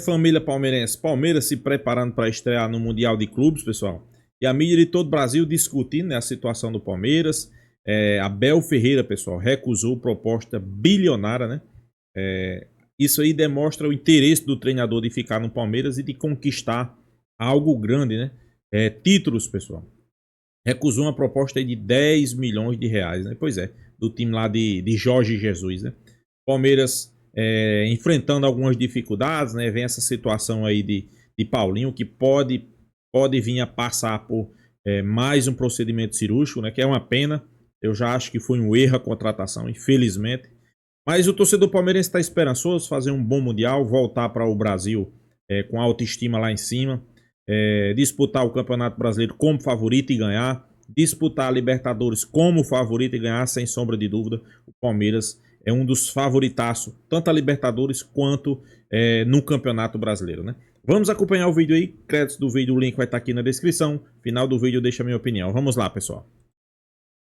Família palmeirense. Palmeiras se preparando para estrear no Mundial de Clubes, pessoal. E a mídia de todo o Brasil discutindo, né, a situação do Palmeiras. Abel Ferreira, pessoal, recusou proposta bilionária, né? Isso aí demonstra o interesse do treinador de ficar no Palmeiras e de conquistar algo grande, né? Títulos, pessoal. Recusou uma proposta aí de 10 milhões de reais, né? Pois é, do time lá de Jorge Jesus, né? Palmeiras enfrentando algumas dificuldades, né? Vem essa situação aí de Paulinho, que pode vir a passar por mais um procedimento cirúrgico, né? Que é uma pena. Eu já acho que foi um erro a contratação, infelizmente. Mas o torcedor palmeirense está esperançoso, fazer um bom Mundial, voltar para o Brasil com autoestima lá em cima, disputar o Campeonato Brasileiro como favorito e ganhar, disputar a Libertadores como favorito e ganhar, sem sombra de dúvida. O Palmeiras é um dos favoritaços, tanto a Libertadores quanto no Campeonato Brasileiro, né? Vamos acompanhar o vídeo aí, créditos do vídeo, o link vai estar aqui na descrição. Final do vídeo deixa a minha opinião. Vamos lá, pessoal.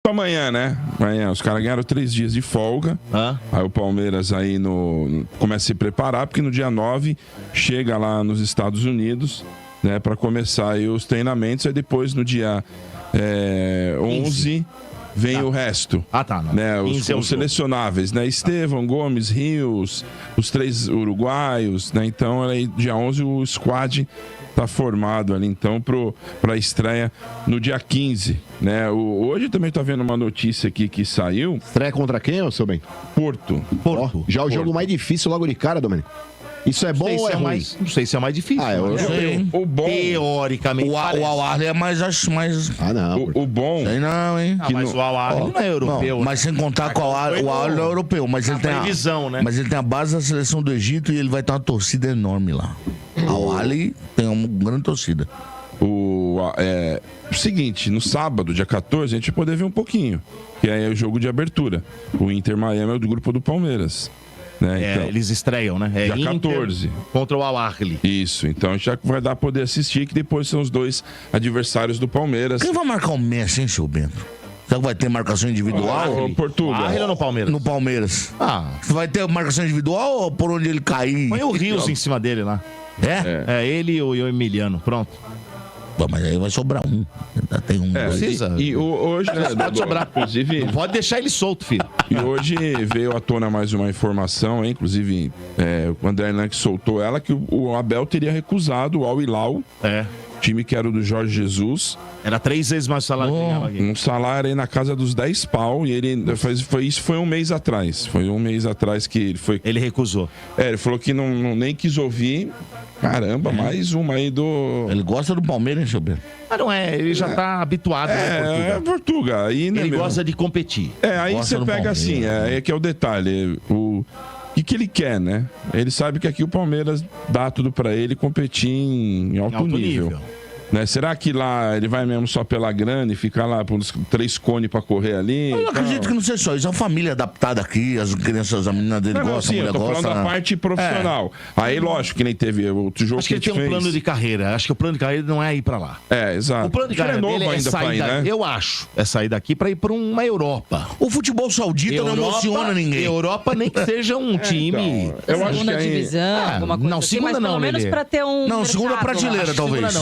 Amanhã, né? Amanhã os caras ganharam 3 dias de folga. Aí o Palmeiras aí começa a se preparar, porque no dia 9 chega lá nos Estados Unidos, né? Pra começar aí os treinamentos. Aí depois no dia 11 vem o resto. Né? Os selecionáveis, né? Estevão, Gomes, Rios, os 3 uruguaios, né? Então aí dia 11 o squad tá formado ali, então, pra estreia no dia 15, né? Hoje também tá vendo uma notícia aqui que saiu. Estreia contra quem, ô seu bem? Porto. Já o jogo mais difícil logo de cara, Domênico. Isso é bom ou é ruim? Não sei se é mais difícil. O bom... Teoricamente. O Al-Ahly é mais... não. O bom... Sei não, hein? Mas o Al-Ahly não é europeu. Mas sem contar com o Al-Ahly não é europeu. Mas ele tem né? Mas ele tem a base da seleção do Egito e ele vai ter uma torcida enorme lá. Al-Ahly tem uma grande torcida. O seguinte, no sábado, dia 14, a gente vai poder ver um pouquinho. Que é o jogo de abertura. O Inter Miami é o do grupo do Palmeiras. Né? Então, eles estreiam, né? Dia 14. Contra o Al-Ahly. Isso, então a gente já vai dar poder assistir, que depois são os 2 adversários do Palmeiras. Quem vai marcar o Messi, hein, seu Bento? Será que vai ter marcação individual? Portugal. Al-Ahly ou no Palmeiras? No Palmeiras. Vai ter marcação individual ou por onde ele cair? Põe o Rios em cima dele lá. Ele e o Emiliano, pronto. Mas aí vai sobrar um. Ainda tem um. Precisa. E hoje, né, pode sobrar. Inclusive, não pode deixar ele solto, filho. E hoje veio à tona mais uma informação, hein? Inclusive, o André Hernandes soltou ela, que o Abel teria recusado o Al-Hilal. Time que era o do Jorge Jesus. Era 3 vezes mais o salário que ganhava aqui. Um salário aí na casa dos 10 pau. E ele isso foi um mês atrás. Foi um mês atrás que ele foi. Ele recusou. Ele falou que nem quis ouvir. Caramba, mais uma aí do. Ele gosta do Palmeiras, hein, seu Bento? Mas não é, ele já tá habituado, né, Portugal. Aí, né, ele gosta de competir. Aí você pega assim, que é o detalhe. O que ele quer, né? Ele sabe que aqui o Palmeiras dá tudo pra ele competir em alto nível. Né? Será que lá ele vai mesmo só pela grana e ficar lá por uns 3 cones pra correr ali? Eu acredito que não seja só isso. A família adaptada aqui, as crianças, a menina dele gosta, a mulher gosta. Eu tô falando da parte profissional. Aí, lógico, que nem teve outro jogo. Acho que ele tem um plano de carreira. Acho que o plano de carreira não é ir pra lá. Exato. O plano de carreira dele é sair daqui, eu acho. É sair daqui pra ir pra uma Europa. O futebol saudita não emociona ninguém. Europa nem que seja um time... Eu acho segunda que divisão, alguma coisa não, assim, segunda mas não, pelo menos Lelê. pra ter um Não, segunda mercado, prateleira, talvez.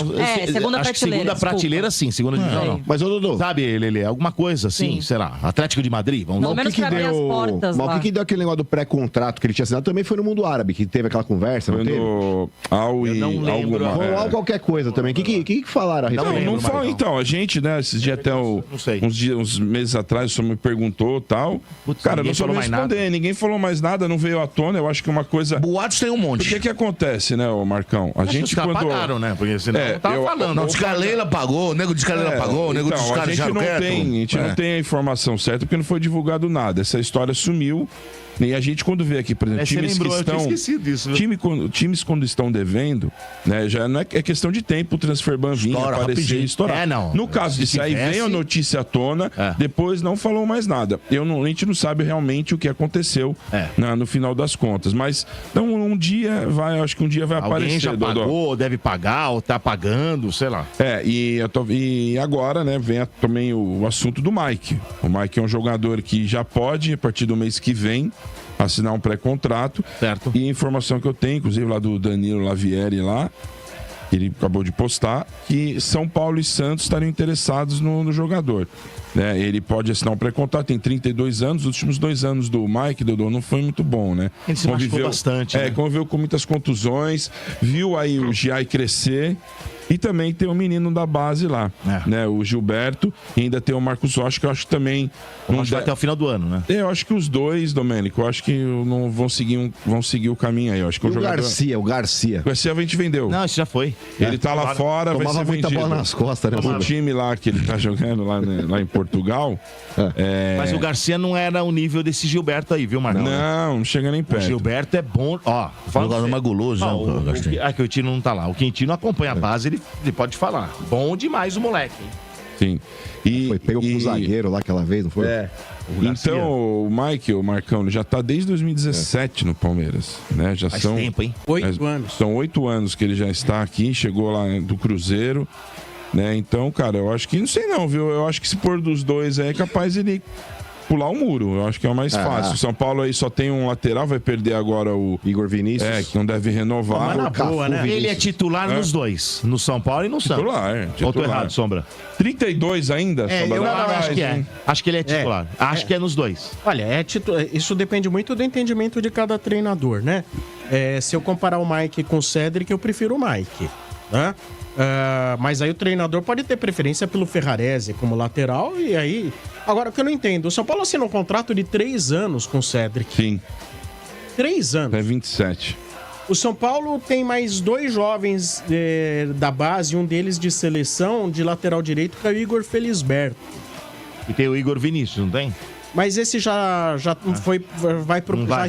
Segunda Acho que segunda prateleira, sim. Segunda divisão, não. Mas, ô Dudu... Sabe, Lelê, alguma coisa assim, sei lá, Atlético de Madrid, vamos Pelo lá. menos pra abrir as portas lá. O que deu aquele negócio do pré-contrato que ele tinha assinado também foi no mundo árabe, que teve aquela conversa, não teve? Eu não lembro. Rolou qualquer coisa também. O que falaram a respeito? Não fala, então. A gente, né, esses dias até uns meses atrás, o senhor me perguntou e tal. Cara, não soube responder. Ninguém falou mais nada, não veio à tona. Eu acho que uma coisa... Boatos tem um monte. O que acontece, né, ô Marcão? A gente quando... pagaram, né? Porque senão não tava falando. Não, diz que a Leila pagou, o nego diz que a Leila pagou, o nego diz que os caras já quieto. A gente não tem a informação certa porque não foi divulgado nada. Essa história sumiu. E a gente, quando vê aqui, por exemplo, times que estão. Times quando estão devendo, né? Já não é questão de tempo o transferban vir, aparecer e estourar. No caso disso, aí vem a notícia à tona, depois não falou mais nada. A gente não sabe realmente o que aconteceu no final das contas. Mas então acho que um dia vai aparecer. Alguém já pagou, deve pagar, ou tá pagando, sei lá. E agora, né, vem também o assunto do Mike. O Mike é um jogador que já pode, a partir do mês que vem, assinar um pré-contrato. Certo. E a informação que eu tenho, inclusive lá do Danilo Lavieri lá, ele acabou de postar, que São Paulo e Santos estariam interessados no jogador. Né? Ele pode assinar um pré-contrato, tem 32 anos, os últimos 2 anos do Mike, Dodô, não foi muito bom, né? Ele se machucou bastante. Né? Conviveu com muitas contusões, viu aí o Giai crescer. E também tem um menino da base lá, né? O Gilberto, e ainda tem o Marcos Rocha, que eu acho que também... Vai até o final do ano, né? Eu acho que os dois, Domênico, eu acho que não vão seguir o caminho aí. Eu acho que o Garcia. O Garcia a gente vendeu. Não, isso já foi. Ele tá lá fora, vai ser vendido. Muita bola nas costas, né? O time lá que ele tá jogando lá em Portugal... Mas o Garcia não era o nível desse Gilberto aí, viu, Marcão? Não chega nem perto. O Gilberto é bom... Ó, jogador mais guloso, né? O Quintino não tá lá. O Quintino acompanha a base, ele pode falar. Bom demais o moleque, hein? Sim. Foi pego com o zagueiro lá aquela vez, não foi? Então, o Marcão, ele já tá desde 2017 no Palmeiras, né? Já Faz são tempo, hein? 8 anos. São 8 anos que ele já está aqui, chegou lá do Cruzeiro, né? Então, cara, eu acho que, não sei não, viu? Eu acho que se pôr dos dois é capaz ele pular o muro. Eu acho que é o mais fácil. O São Paulo aí só tem um lateral, vai perder agora o Igor Vinícius. que não deve renovar. Mas na boa, né? Ele é titular nos dois, no São Paulo e no Santos. Titular. Ou tô errado, Sombra? 32 ainda? Eu não acho que é. Acho que ele é titular. Acho que é nos dois. Olha, isso depende muito do entendimento de cada treinador, né? Se eu comparar o Mike com o Cedric, eu prefiro o Mike, né? Mas aí o treinador pode ter preferência pelo Ferrarese como lateral e aí... Agora, o que eu não entendo, o São Paulo assinou um contrato de 3 anos com o Cedric. Sim. 3 anos. É 27. O São Paulo tem mais 2 jovens da base, um deles de seleção, de lateral direito, que é o Igor Felisberto. E tem o Igor Vinícius, não tem? Mas esse já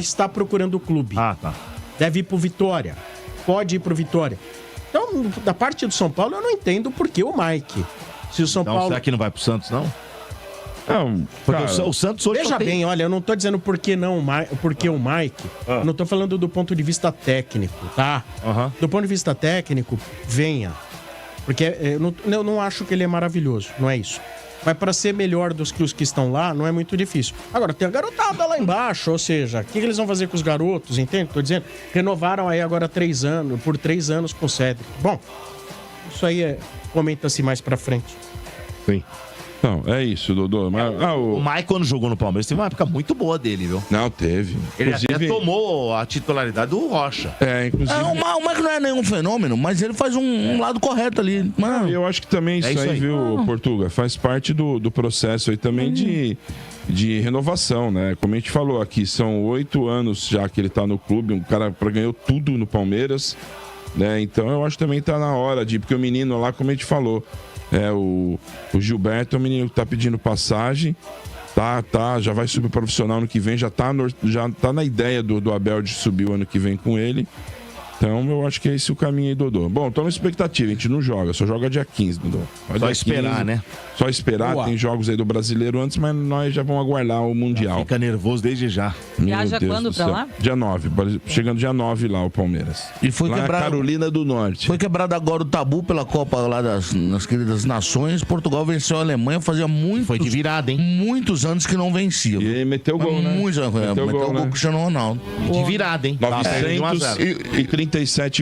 está procurando o clube. Ah, tá. Deve ir pro Vitória. Pode ir pro Vitória. Então, da parte do São Paulo, eu não entendo por que o Mike. Se o São Paulo... Será que não vai pro Santos, não? Não, porque o Santos hoje Veja bem, olha, eu não tô dizendo porque o Mike. Eu não tô falando do ponto de vista técnico, tá? Do ponto de vista técnico, venha. Porque eu não acho que ele é maravilhoso, não é isso. Mas para ser melhor dos que os que estão lá, não é muito difícil. Agora, tem a garotada lá embaixo, ou seja, o que eles vão fazer com os garotos, entende? Tô dizendo, renovaram aí agora 3 anos, por 3 anos com o Cedric. Bom, isso aí comenta-se mais pra frente. Sim. Não, é isso, Dodô. Mas, o Mike, quando jogou no Palmeiras, teve uma época muito boa dele, viu? Não, teve. Ele até tomou a titularidade do Rocha. Inclusive... o Mike não é nenhum fenômeno, mas ele faz um lado correto ali. Mano, eu acho que também isso aí, viu, Portuga? Faz parte do processo aí também de renovação, né? Como a gente falou aqui, são 8 anos já que ele tá no clube, um cara ganhou tudo no Palmeiras, né? Então eu acho que também tá na hora porque o menino lá, como a gente falou, o Gilberto é um menino que tá pedindo passagem, já vai subir profissional ano que vem, já tá na ideia do Abel de subir o ano que vem com ele. Então eu acho que é esse o caminho aí, Dodô. Bom, então na expectativa, a gente não joga, só joga dia 15, Dodô. Só esperar, 15, né? Só esperar, tem jogos aí do Brasileiro antes, mas nós já vamos aguardar o Mundial. Fica nervoso desde já. Viaja quando pra lá? Dia 9, chegando dia 9 lá o Palmeiras. E foi lá quebrado, Carolina do Norte. Foi quebrado agora o tabu pela Copa lá nas queridas nações. Portugal venceu a Alemanha, fazia foi de virada, hein? Muitos anos que não vencia. E ele meteu o gol, né? Muitos anos, meteu o gol com o Cristiano Ronaldo. De virada, hein? 937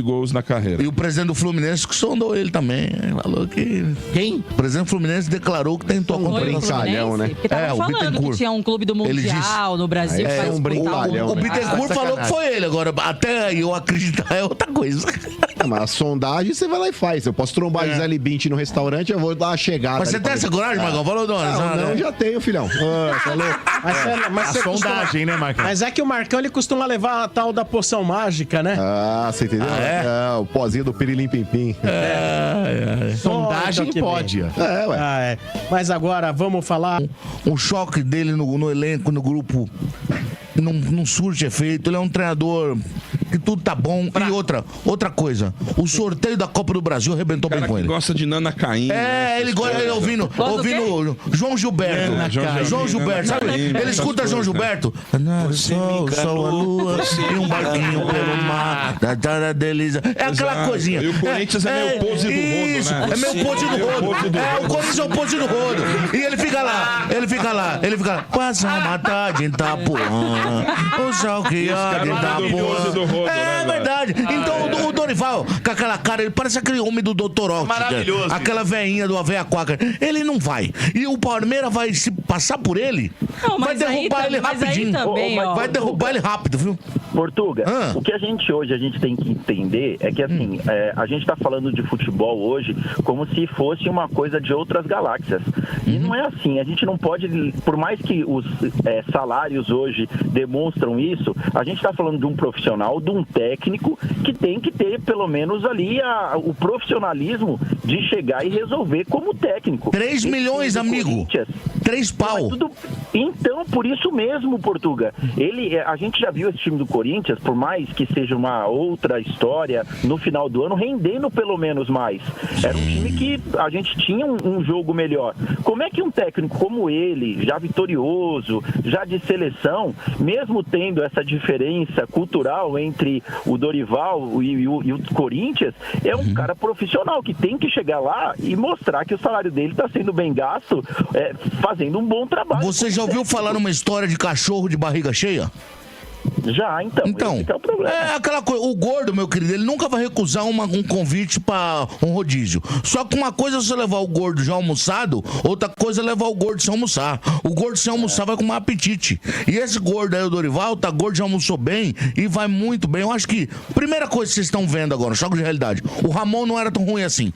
gols na carreira. E o presidente do Fluminense que sondou ele também. Falou que... Quem? O presidente do Fluminense declarou que tentou contra o brincalhão, né? Porque tava falando que tinha um clube do Mundial no Brasil. Um brincalhão. O Bittencourt falou que foi ele. Agora, até eu acreditar é outra coisa. Mas a sondagem você vai lá e faz. Eu posso trombar Gisele Bündchen no restaurante, eu vou dar uma chegada. Mas você tem essa coragem, Marcão? Falou, dona? Não, já tenho, filhão. Mas a sondagem, né, Marcão? Mas é que o Marcão, ele costuma levar a tal da poção mágica, né? Você entendeu? O pozinho do Pirilim Pimpim. Sondagem pode. Mas agora, vamos falar... O choque dele no elenco, no grupo, não surge efeito. Ele é um treinador que tudo tá bom. E outra coisa, o sorteio da Copa do Brasil arrebentou bem com ele. Gosta de Nana Caim. Ele gosta ouvindo João Gilberto. João Gilberto, sabe? Ele escuta João Gilberto. Sol, a lua e um barquinho pelo mar. Da delícia. É aquela coisinha. E o Corinthians é meio pose do rodo, isso, né? É meio pose do rodo. O Corinthians é o pose do rodo. E ele fica lá. Passa uma tarde em Itapuã. O sol que olha da boa. É verdade. Então o Dorival, com aquela cara, ele parece aquele homem do Dr. Ox. Maravilhoso. Aquela veinha do Aveia Quaca. Ele não vai. E o Palmeiras vai se passar por ele, vai derrubar ele rapidinho. Vai derrubar ele rápido, viu? Portuga, o que a gente tem que entender é que, assim, a gente tá falando de futebol hoje como se fosse uma coisa de outras galáxias. E não é assim. A gente não pode, por mais que os salários hoje demonstram isso, a gente tá falando de um profissional, de um técnico que tem que ter, pelo menos ali, o profissionalismo de chegar e resolver como técnico. 3 milhões, amigo. 3 pau. Então, por isso mesmo, Portuga, a gente já viu esse time do Corinthians, por mais que seja uma outra história, no final do ano, rendendo pelo menos mais. Era um time que a gente tinha um jogo melhor. Como é que um técnico como ele, já vitorioso, já de seleção, mesmo tendo essa diferença cultural entre o Dorival e o Corinthians, é um cara profissional que tem que chegar lá e mostrar que o salário dele está sendo bem gasto, fazendo um bom trabalho. Você já ouviu falar numa história de cachorro de barriga cheia? Já, então esse é o problema. É aquela coisa, o gordo, meu querido, ele nunca vai recusar um convite pra um rodízio. Só que uma coisa é você levar o gordo já almoçado, outra coisa é levar o gordo sem almoçar. O gordo sem almoçar vai com mais apetite. E esse gordo aí, o Dorival, tá gordo, já almoçou bem e vai muito bem. Eu acho que, primeira coisa que vocês estão vendo agora, choque de realidade, o Ramon não era tão ruim assim.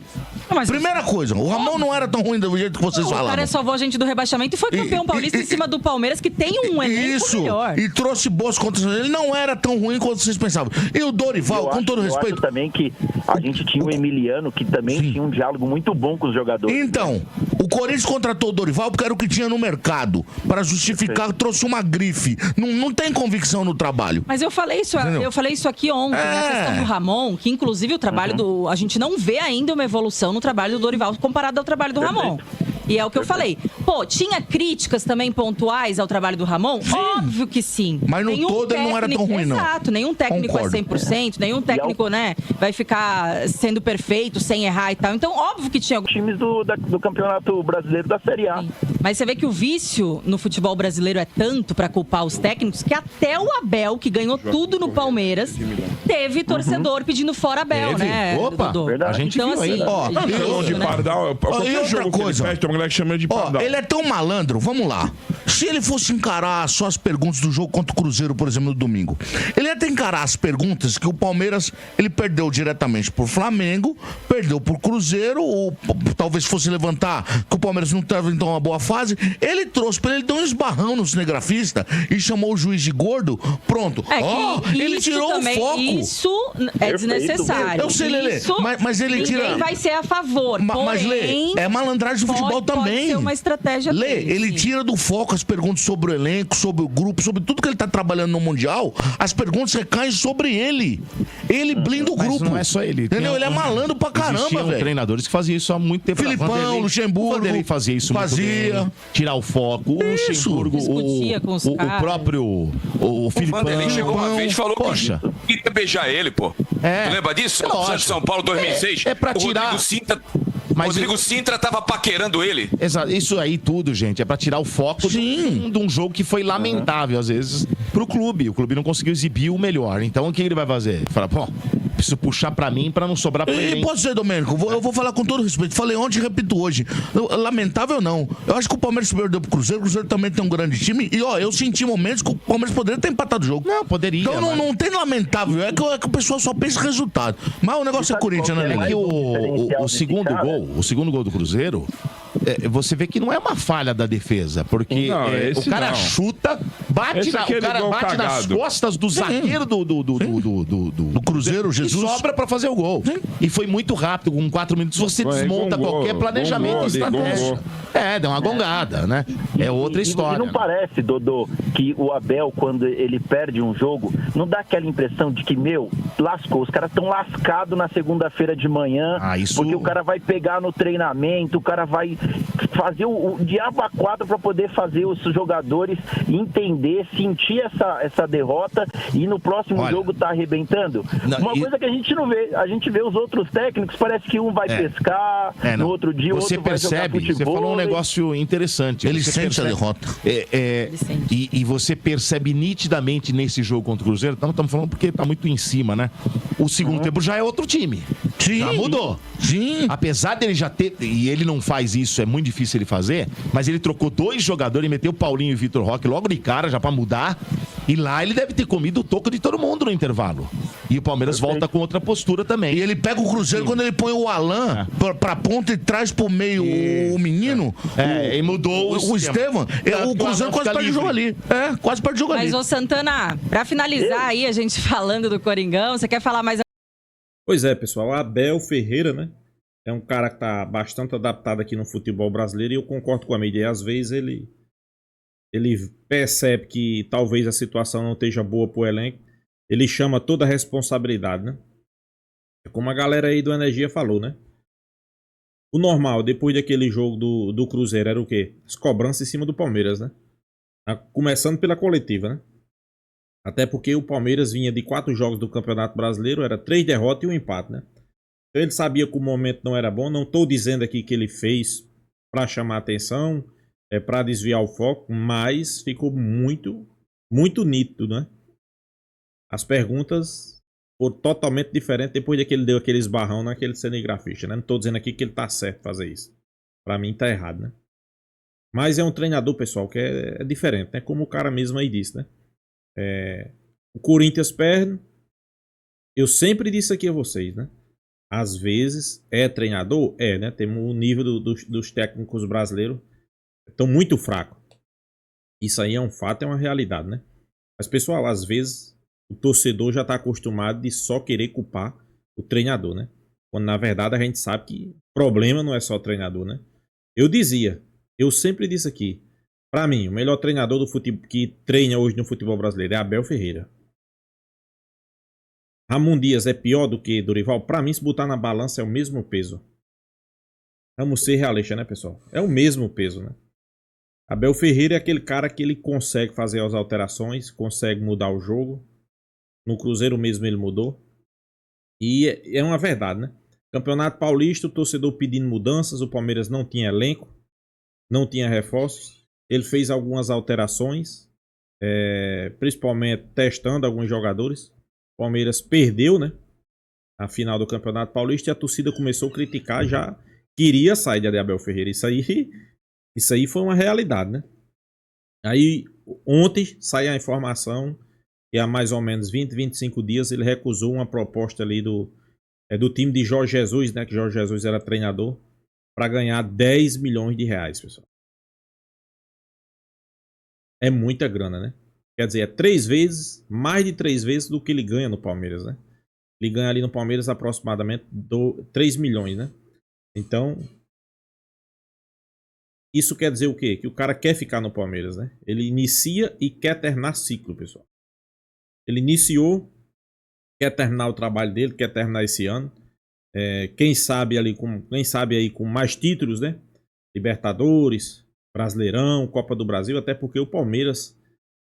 Primeira coisa, o Ramon não era tão ruim do jeito que vocês falavam. O cara salvou a gente do rebaixamento e foi campeão paulista em cima do Palmeiras, que tem um elenco melhor. E trouxe boas contas. Ele não era tão ruim quanto vocês pensavam. E o Dorival, com todo respeito... Eu acho também que a gente tinha o Emiliano, que também tinha um diálogo muito bom com os jogadores. Então, o Corinthians contratou o Dorival porque era o que tinha no mercado. Para justificar, trouxe uma grife. Não tem convicção no trabalho. Mas eu falei isso aqui ontem, na questão do Ramon, que inclusive o trabalho do... A gente não vê ainda uma evolução no trabalho do Dorival comparado ao trabalho do Ramon. E é o que eu falei. Pô, tinha críticas também pontuais ao trabalho do Ramon? Sim. Óbvio que sim. Mas no todo ele não era tão ruim, não. Exato. Nenhum técnico é 100%, nenhum técnico, né, vai ficar sendo perfeito, sem errar e tal. Então, óbvio que tinha... Times do Campeonato Brasileiro da Série A. Sim. Mas você vê que o vício no futebol brasileiro é tanto pra culpar os técnicos que até o Abel, que ganhou tudo no Palmeiras, teve torcedor pedindo fora Abel, né? Opa, a gente então, viu assim, aí. Ó, de Pardal, e outra coisa, que chama de Pardal. Ele é tão malandro, vamos lá. Se ele fosse encarar só as perguntas do jogo contra o Cruzeiro, por exemplo, no domingo, ele ia ter que encarar as perguntas que o Palmeiras, ele perdeu diretamente por Flamengo, perdeu por Cruzeiro, ou talvez fosse levantar que o Palmeiras não teve então uma boa fase. Ele trouxe pra ele dar um esbarrão no cinegrafista e chamou o juiz de gordo. Pronto. Ele tirou também, o foco. Isso é desnecessário. Eu sei, Lelê, mas ele tira... Ninguém vai ser a favor. Mas, Lê, é malandragem do futebol também. Pode ser uma estratégia dele, ele tira do foco as perguntas sobre o elenco, sobre o grupo, sobre tudo que ele tá trabalhando no Mundial. As perguntas recaem sobre ele. Ele blinda o grupo. Não é só ele. Entendeu? Ele é malandro pra caramba, velho. Treinadores que faziam isso há muito tempo. Filipão, Luxemburgo. O Vanderlei fazia isso muito bem. Tirar o foco. O Luxemburgo, o próprio... O Filipão. O Vanderlei chegou uma vez e falou que queria beijar ele, pô. Tu lembra disso? É de São Paulo 2006. É pra tirar... Rodrigo Sintra tava paquerando ele. Exato. Isso aí tudo, gente, é pra tirar o foco de um jogo que foi lamentável, às vezes, pro clube. O clube não conseguiu exibir o melhor. Então, o que ele vai fazer? Fala, pô, preciso puxar pra mim pra não sobrar pra ele. Pode ser, Domênico. Eu vou falar com todo respeito. Falei ontem e repito hoje. Lamentável não. Eu acho que o Palmeiras perdeu pro Cruzeiro. O Cruzeiro também tem um grande time. E, eu senti momentos que o Palmeiras poderia ter empatado o jogo. Não, poderia. Então, não tem lamentável. É que o pessoal só pensa em resultado. Mas o negócio é Corinthians, né, Lelê? O segundo gol do Cruzeiro, você vê que não é uma falha da defesa, porque o cara chuta, bate nas costas do zagueiro do Cruzeiro, Jesus, e sobra pra fazer o gol. Sim. E foi muito rápido, com 4 minutos você desmonta qualquer planejamento estratégico. Deu uma gongada, né? É outra história. E não parece, Dodô, que o Abel, quando ele perde um jogo, não dá aquela impressão de que, lascou, os caras estão lascados na segunda-feira de manhã, porque o cara vai pegar no treinamento, o cara vai fazer o diabo a quatro para poder fazer os jogadores entender, sentir essa derrota e no próximo jogo tá arrebentando. Uma coisa que a gente não vê. A gente vê os outros técnicos, parece que um vai pescar, no outro dia o outro vai jogar futebol. Você falou um negócio interessante. Ele sente a derrota. E você percebe nitidamente nesse jogo contra o Cruzeiro, estamos falando porque tá muito em cima, né? O segundo tempo já é outro time. Sim. Já mudou. Sim. Apesar dele já ter, e ele não faz isso, é muito difícil ele fazer, mas ele trocou 2 jogadores e meteu o Paulinho e o Vitor Roque logo de cara, já pra mudar. E lá ele deve ter comido o toco de todo mundo no intervalo. E o Palmeiras volta com outra postura também. E ele pega o Cruzeiro quando ele põe o Alan pra ponta e traz pro meio o menino. E mudou o Estevam. O Cruzeiro quase perde o jogo ali. Quase perde o jogo ali. Mas, ô Santana, pra finalizar aí, a gente falando do Coringão, você quer falar mais? Pois é, pessoal. Abel Ferreira, né? É um cara que tá bastante adaptado aqui no futebol brasileiro e eu concordo com a mídia. Às vezes ele percebe que talvez a situação não esteja boa pro elenco. Ele chama toda a responsabilidade, né? É como a galera aí do Energia falou, né? O normal, depois daquele jogo do Cruzeiro, era o quê? As cobranças em cima do Palmeiras, né? Começando pela coletiva, né? Até porque o Palmeiras vinha de 4 jogos do Campeonato Brasileiro, era 3 derrotas e um empate, né? Então ele sabia que o momento não era bom. Não estou dizendo aqui que ele fez para chamar atenção, para desviar o foco, mas ficou muito, muito nítido, né? As perguntas foram totalmente diferentes depois de que ele deu aquele esbarrão naquele cinegrafista, né? Não estou dizendo aqui que ele tá certo fazer isso. Para mim tá errado, né? Mas é um treinador, pessoal, que é diferente, né? Como o cara mesmo aí disse, né? O Corinthians perde. Eu sempre disse aqui a vocês, né? Às vezes é treinador, né? Temos o nível dos técnicos brasileiros estão muito fracos. Isso aí é um fato, é uma realidade, né? Mas, pessoal, às vezes o torcedor já está acostumado de só querer culpar o treinador, né? Quando na verdade a gente sabe que o problema não é só o treinador, né? Eu sempre disse aqui, para mim, o melhor treinador do futebol que treina hoje no futebol brasileiro é Abel Ferreira. Ramon Dias é pior do que Dorival? Para mim, se botar na balança, é o mesmo peso. Vamos ser realistas, né, pessoal? É o mesmo peso, né? Abel Ferreira é aquele cara que ele consegue fazer as alterações, consegue mudar o jogo. No Cruzeiro mesmo ele mudou. E é uma verdade, né? Campeonato Paulista, o torcedor pedindo mudanças, o Palmeiras não tinha elenco, não tinha reforços. Ele fez algumas alterações, principalmente testando alguns jogadores. O Palmeiras perdeu, né? A final do Campeonato Paulista e a torcida começou a criticar, já queria sair de Abel Ferreira. Isso aí foi uma realidade, né? Aí ontem saiu a informação que há mais ou menos 20, 25 dias ele recusou uma proposta ali do time de Jorge Jesus, né? Que Jorge Jesus era treinador, para ganhar 10 milhões de reais, pessoal. É muita grana, né? Quer dizer, é mais de 3 vezes do que ele ganha no Palmeiras, né? Ele ganha ali no Palmeiras aproximadamente 3 milhões, né? Então, isso quer dizer o quê? Que o cara quer ficar no Palmeiras, né? Ele inicia e quer terminar ciclo, pessoal. Ele iniciou, quer terminar o trabalho dele, quer terminar esse ano. Quem sabe aí com mais títulos, né? Libertadores, Brasileirão, Copa do Brasil, até porque o Palmeiras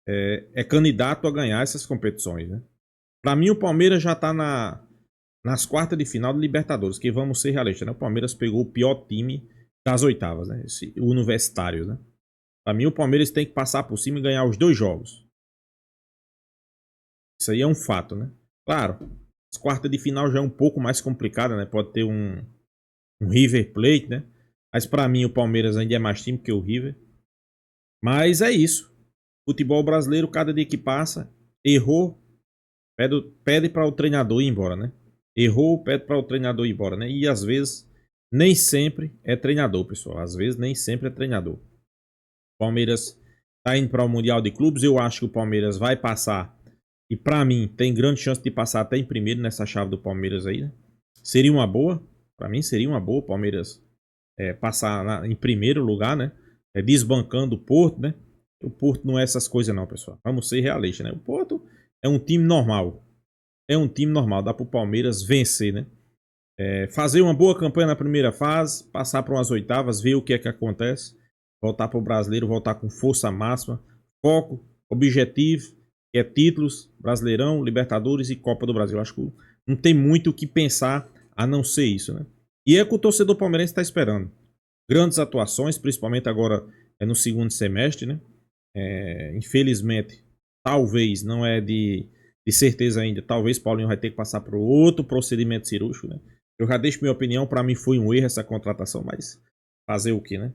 é candidato a ganhar essas competições, né? Para mim, o Palmeiras já está nas quartas de final do Libertadores, que vamos ser realistas, né? O Palmeiras pegou o pior time das oitavas, né? O Universitário, né? Para mim, o Palmeiras tem que passar por cima e ganhar os 2 jogos. Isso aí é um fato, né? Claro, as quartas de final já é um pouco mais complicada, né? Pode ter um River Plate, né? Mas para mim, o Palmeiras ainda é mais time que o River. Mas é isso. Futebol brasileiro, cada dia que passa, errou, pede para o treinador ir embora, né? Errou, pede para o treinador ir embora, né? E às vezes, nem sempre é treinador, pessoal. Às vezes, nem sempre é treinador. O Palmeiras está indo para o Mundial de Clubes. Eu acho que o Palmeiras vai passar. E para mim, tem grande chance de passar até em primeiro nessa chave do Palmeiras aí, né? Seria uma boa. Para mim, seria uma boa o Palmeiras passar em primeiro lugar, né? Desbancando o Porto, né? O Porto não é essas coisas não, pessoal. Vamos ser realistas, né? O Porto é um time normal. É um time normal. Dá para o Palmeiras vencer, né? Fazer uma boa campanha na primeira fase, passar para umas oitavas, ver o que é que acontece. Voltar para o Brasileiro, voltar com força máxima, foco, objetivo que é títulos, Brasileirão, Libertadores e Copa do Brasil. Acho que não tem muito o que pensar a não ser isso, né? E é que o torcedor palmeirense está esperando. Grandes atuações, principalmente agora no segundo semestre, né? Infelizmente, talvez, não é de certeza ainda, talvez Paulinho vai ter que passar por outro procedimento cirúrgico, né? Eu já deixo minha opinião, para mim foi um erro essa contratação, mas fazer o que, né?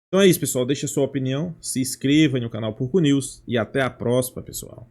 Então é isso, pessoal. Deixa a sua opinião, se inscreva no canal Porco News e até a próxima, pessoal.